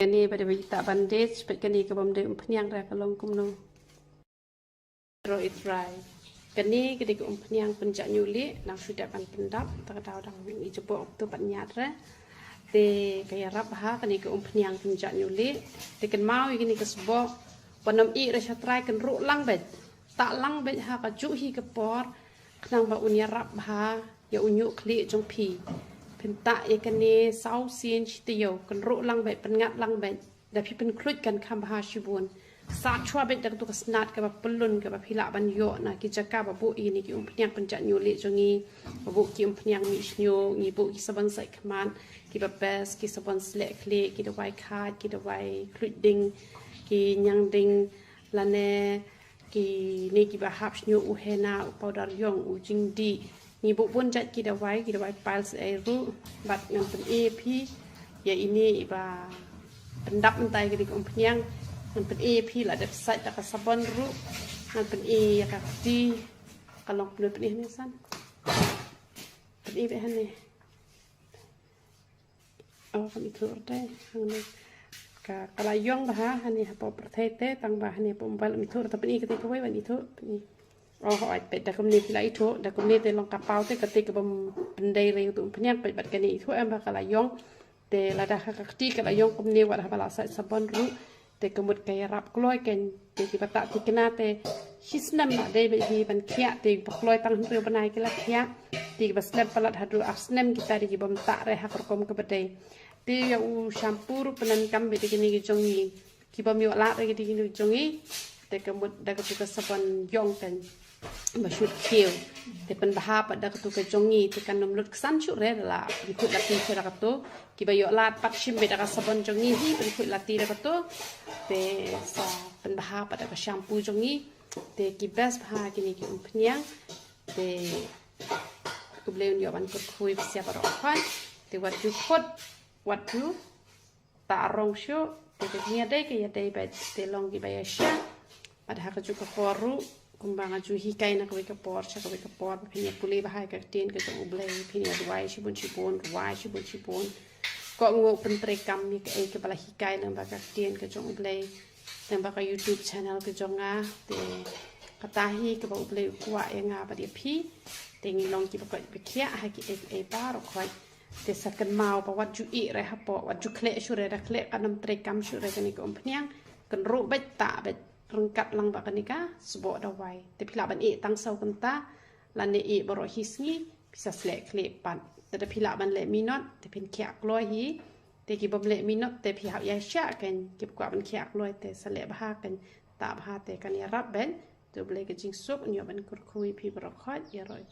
Ini pada kita bandage, kini ke bom de umpenyang ra kalong kumno. It right. Kini ke umpenyang penjak nyuli, nang sudah kan pendap, tak tahu dang ijopo tu panyat ra. Te kaya rap ha kini ke umpenyang penjak nyuli, te kan mau kini ke sebok, panom I ra try kan ru lang bet. Tak lang bet ha ka ju hi ke por, kenang ba unya rap ha, ya unyu kli jong pi. Pentak ya kene sau sien chitiyo kan ro lang bet pengat lang bet da pi pen krut kan kam ha shibun sa chwa bet dak tu kasnat ka pelun ka phila ban yo na ki jaka ba bu ini ki umpnyang penjak nyule jongi bu ki umpnyang mi snyo ni bu ki saban sai kman ki ba bes ki saban slek kle ki da wai khat ki da wai krut ding ki nyang ding lane ki ni ki ba hap snyo u hena u powder yong u jing di ni bu pun jat kita wai piles air bat ngan pen EP ya ini iba pendap mentai ke umpenyang ngan pen EP la ada sat tak sabon ru ngan pen ya ka di kalau pen ni san pen EP hane oh kami tur teh hane ka kalayong bah hane apa pertete tang bah hane pombal mi tur tapi ketika wai ban itu ni oh ai pet dak komni pila itu dak komni te long kapau te ketika bom pendai re untuk penyak pet bat kani itu em bakal yong te lada hakti kala yong komni wat bala sa sabon ru te kemut kaya rap kloi ken te ki bata ti kena te hisnam na dei be hi ban khia te kloi tang ru banai kala khia ti bas lem palat hadu asnem kita di bom tak re hak kom ke bedai te ya u shampoo ru penan kam be kini ki jongi ki bom yo la re ki kini jongi te kemut dak tu sabon yong kan masyut kieu te pen bahap ada ketu ke jongi te kan nomlut kesan chu re la ikut lati sera ketu ki bayo lat pat shim be da sabon jongi hi ikut lati da ketu te sa pen bahap ada ke shampoo jongi te ki best bha kini ki umpnyang te ku bleun yo ban kut khui siap ro khan te wat ju khot wat ju ta rong shu te nya dai ke ya dai ba te long ki ba ya sha pada ha ju ko koru kumbang aju hikai nak wika por cha wika por phinia puli bahai ka tin ke jong ublei phinia duai shibun ruai shibun ko ngo pentre kam ni ke bala hikai nang ba ka tin ke jong ublei nang ba ka YouTube channel ke jong a te katahi ke ba ublei kwa nga ba dia phi te ngi long ki ba ko be khia ha ki e ba ro khoi te sakan mau ba wat ju I re ha po wat ju khle shu re ra khle kanam tre kam shu re ni ko phniang kan ro ba ta ba rengkat lang ba kanika sebok dawai tapi la ban tang sau kenta lan ne boro hisngi bisa slek klepanแต่พิลาบันเละมีน็อตแต่เป็นแขกลอยฮีแต่กี่บมเละมีน็อตแต่พิหายาชะกันเก็บกว่าเป็นแขกลอยแต่สละบหากันตาบหาแต่กันยารับเบนตัวเบลกจิงซุกอันยบันคุยพี่บรอกคอยยารอย